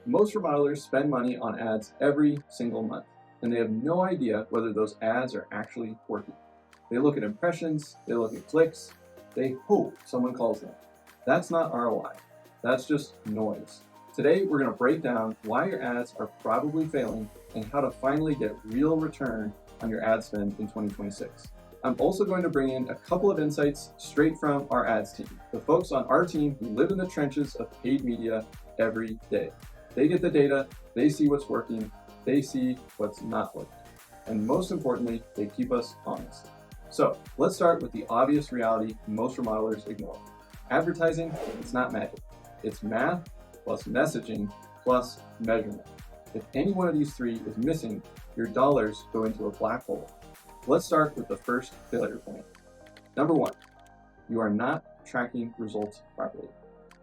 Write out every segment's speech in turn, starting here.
Most remodelers spend money on ads every single month, and they have no idea whether those ads are actually working. They look at impressions, they look at clicks, they hope someone calls them. That's not ROI. That's just noise. Today, we're going to break down why your ads are probably failing and how to finally get real return on your ad spend in 2026. I'm also going to bring in a couple of insights straight from our ads team, the folks on our team who live in the trenches of paid media every day. They get the data, they see what's working, they see what's not working. And most importantly, they keep us honest. So let's start with the obvious reality most remodelers ignore. Advertising, it's not magic. It's math plus messaging plus measurement. If any one of these three is missing, your dollars go into a black hole. Let's start with the first failure point. Number one, you are not tracking results properly.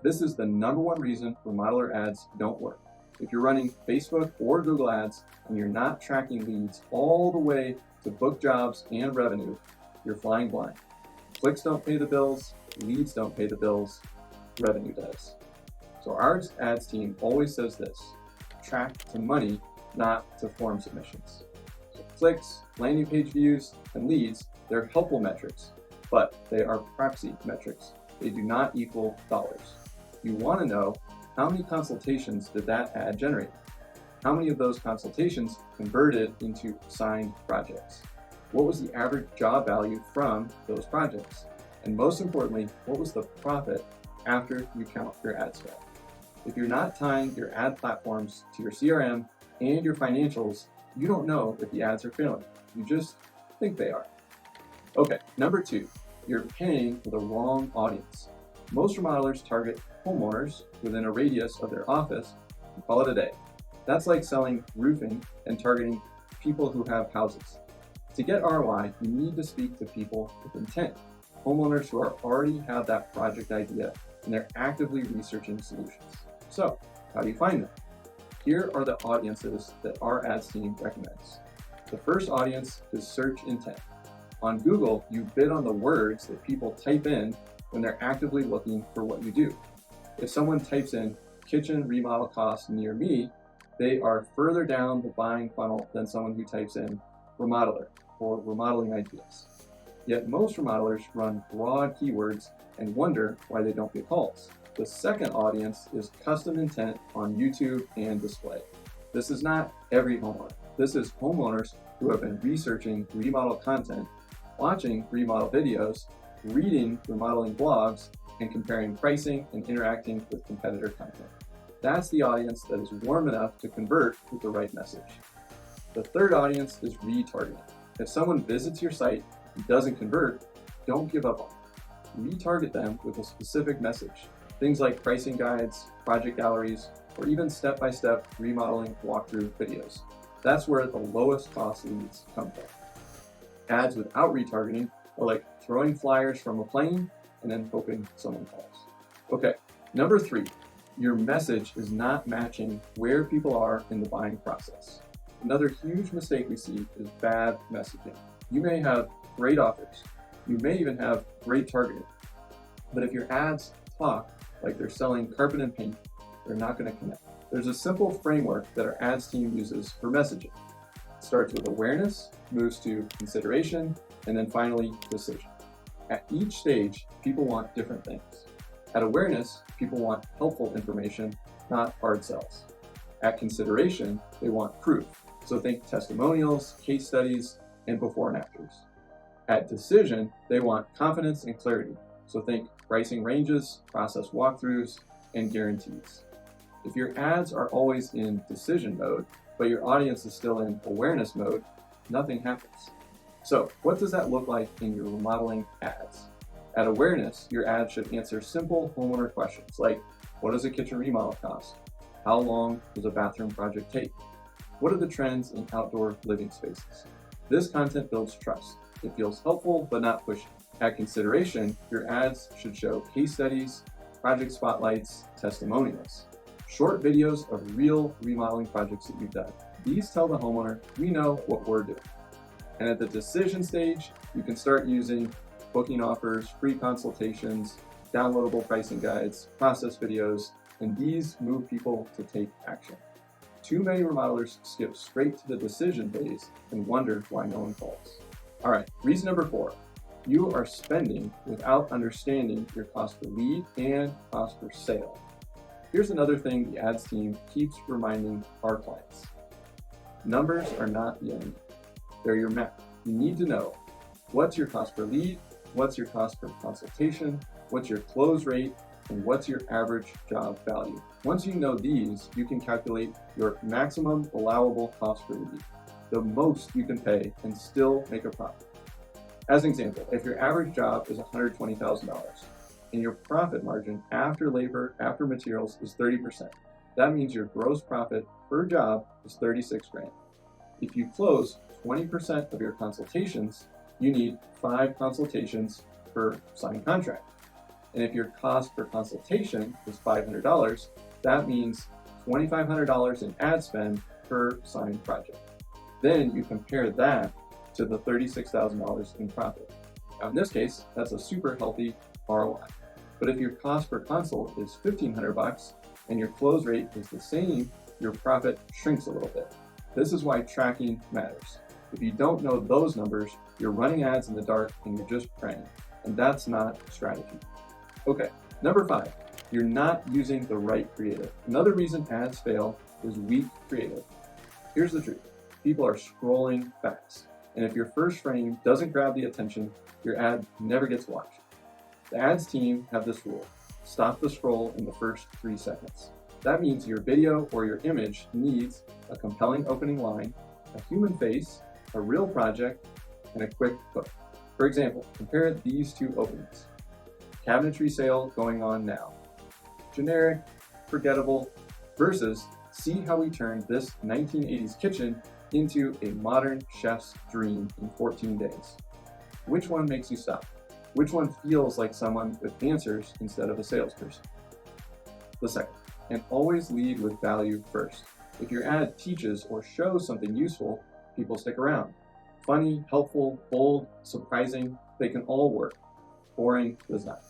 This is the number one reason remodeler ads don't work. If you're running Facebook or Google ads and you're not tracking leads all the way to book jobs and revenue, you're flying blind. Clicks don't pay the bills, leads don't pay the bills, revenue does. So our ads team always says this: track to money, not to form submissions. So clicks, landing page views, and leads, they're helpful metrics, but they are proxy metrics. They do not equal dollars. You want to know, how many consultations did that ad generate? How many of those consultations converted into signed projects? What was the average job value from those projects? And most importantly, what was the profit after you count your ad spend? If you're not tying your ad platforms to your CRM and your financials, you don't know if the ads are failing. You just think they are. Okay, number two, you're paying for the wrong audience. Most remodelers target homeowners within a radius of their office and call it a day. That's like selling roofing and targeting people who have houses. To get ROI, you need to speak to people with intent, homeowners who already have that project idea and they're actively researching solutions. So, how do you find them? Here are the audiences that our ads team recommends. The first audience is search intent. On Google, you bid on the words that people type in when they're actively looking for what you do. If someone types in kitchen remodel costs near me, they are further down the buying funnel than someone who types in remodeler or remodeling ideas. Yet most remodelers run broad keywords and wonder why they don't get calls. The second audience is custom intent on YouTube and display. This is not every homeowner. This is homeowners who have been researching remodel content, watching remodel videos, reading remodeling blogs, and comparing pricing and interacting with competitor content. That's the audience that is warm enough to convert with the right message. The third audience is retargeting. If someone visits your site and doesn't convert, don't give up on it. Retarget them with a specific message. Things like pricing guides, project galleries, or even step-by-step remodeling walkthrough videos. That's where the lowest cost leads come from. Ads without retargeting are like throwing flyers from a plane and then hoping someone calls. Okay, number three, your message is not matching where people are in the buying process. Another huge mistake we see is bad messaging. You may have great offers. You may even have great targeting. But if your ads talk like they're selling carpet and paint, they're not going to connect. There's a simple framework that our ads team uses for messaging. It starts with awareness, moves to consideration, and then finally decision. At each stage, people want different things. At awareness, people want helpful information, not hard sells. At consideration, they want proof. So think testimonials, case studies, and before and afters. At decision, they want confidence and clarity. So think pricing ranges, process walkthroughs, and guarantees. If your ads are always in decision mode, but your audience is still in awareness mode, nothing happens. So what does that look like in your remodeling ads? At awareness, your ad should answer simple homeowner questions like, what does a kitchen remodel cost? How long does a bathroom project take? What are the trends in outdoor living spaces? This content builds trust. It feels helpful, but not pushy. At consideration, your ads should show case studies, project spotlights, testimonials, short videos of real remodeling projects that you've done. These tell the homeowner, we know what we're doing. And at the decision stage, you can start using booking offers, free consultations, downloadable pricing guides, process videos, and these move people to take action. Too many remodelers skip straight to the decision phase and wonder why no one calls. All right, reason number 4. You are spending without understanding your cost per lead and cost per sale. Here's another thing the ads team keeps reminding our clients. Numbers are not the enemy. They're your map. You need to know what's your cost per lead, what's your cost per consultation, what's your close rate, and what's your average job value. Once you know these, you can calculate your maximum allowable cost per lead, the most you can pay and still make a profit. As an example, if your average job is $120,000 and your profit margin after labor, after materials is 30%, that means your gross profit per job is 36 grand. If you close 20% of your consultations, you need 5 consultations per signed contract. And if your cost per consultation is $500, that means $2,500 in ad spend per signed project. Then you compare that to the $36,000 in profit. Now in this case, that's a super healthy ROI. But if your cost per consult is $1,500 and your close rate is the same, your profit shrinks a little bit. This is why tracking matters. If you don't know those numbers, you're running ads in the dark and you're just praying. And that's not strategy. Okay, number 5, you're not using the right creative. Another reason ads fail is weak creative. Here's the truth. People are scrolling fast. And if your first frame doesn't grab the attention, your ad never gets watched. The ads team have this rule. Stop the scroll in the first 3 seconds. That means your video or your image needs a compelling opening line, a human face, a real project, and a quick hook. For example, compare these 2 openings. Cabinetry sale going on now. Generic, forgettable, versus see how we turned this 1980s kitchen into a modern chef's dream in 14 days. Which one makes you stop? Which one feels like someone with answers instead of a salesperson? The second, and always lead with value first. If your ad teaches or shows something useful, people stick around. Funny, helpful, bold, surprising, they can all work. Boring does not.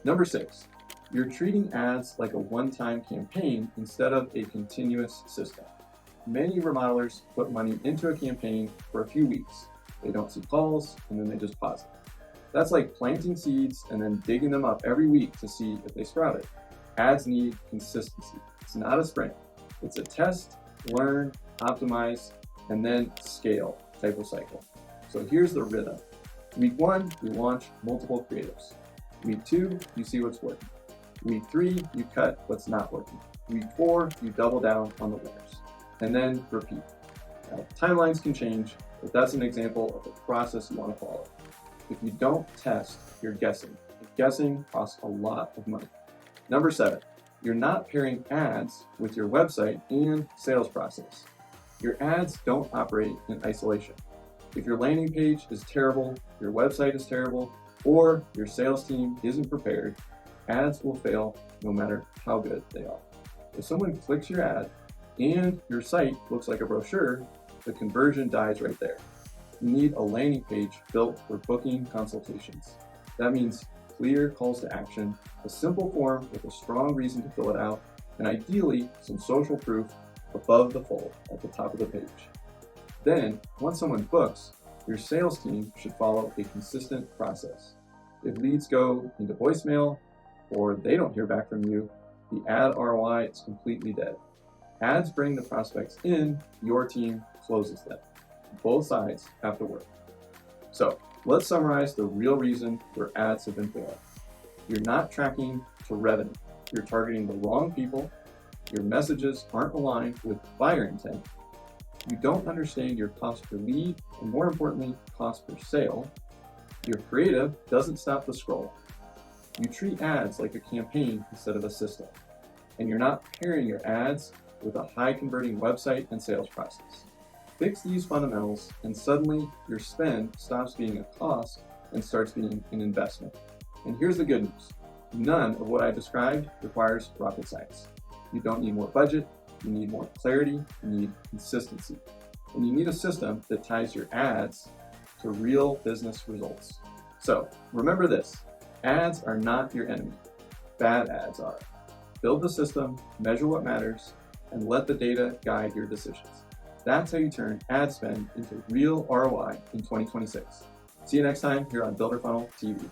Number 6, you're treating ads like a one-time campaign instead of a continuous system. Many remodelers put money into a campaign for a few weeks. They don't see calls, and then they just pause it. That's like planting seeds and then digging them up every week to see if they sprouted. Ads need consistency. It's not a sprint. It's a test, learn, optimize, and then scale type of cycle. So here's the rhythm. Week 1, you launch multiple creatives. Week 2, you see what's working. Week 3, you cut what's not working. Week 4, you double down on the winners. And then repeat. Now, timelines can change, but that's an example of the process you want to follow. If you don't test, you're guessing. And guessing costs a lot of money. Number 7, you're not pairing ads with your website and sales process. Your ads don't operate in isolation. If your landing page is terrible, your website is terrible, or your sales team isn't prepared, ads will fail no matter how good they are. If someone clicks your ad and your site looks like a brochure, the conversion dies right there. You need a landing page built for booking consultations. That means clear calls to action, a simple form with a strong reason to fill it out, and ideally some social proof above the fold at the top of the page. Then, once someone books, your sales team should follow a consistent process. If leads go into voicemail or they don't hear back from you, the ad ROI is completely dead. Ads bring the prospects in, your team closes them. Both sides have to work. So let's summarize the real reason where ads have been failing. You're not tracking to revenue. You're targeting the wrong people. Your messages aren't aligned with buyer intent. You don't understand your cost per lead, and more importantly, cost per sale. Your creative doesn't stop the scroll. You treat ads like a campaign instead of a system. And you're not pairing your ads with a high converting website and sales process. Fix these fundamentals and suddenly your spend stops being a cost and starts being an investment. And here's the good news. None of what I described requires rocket science. You don't need more budget, you need more clarity, you need consistency. And you need a system that ties your ads to real business results. So remember this, ads are not your enemy. Bad ads are. Build the system, measure what matters, and let the data guide your decisions. That's how you turn ad spend into real ROI in 2026. See you next time here on Builder Funnel TV.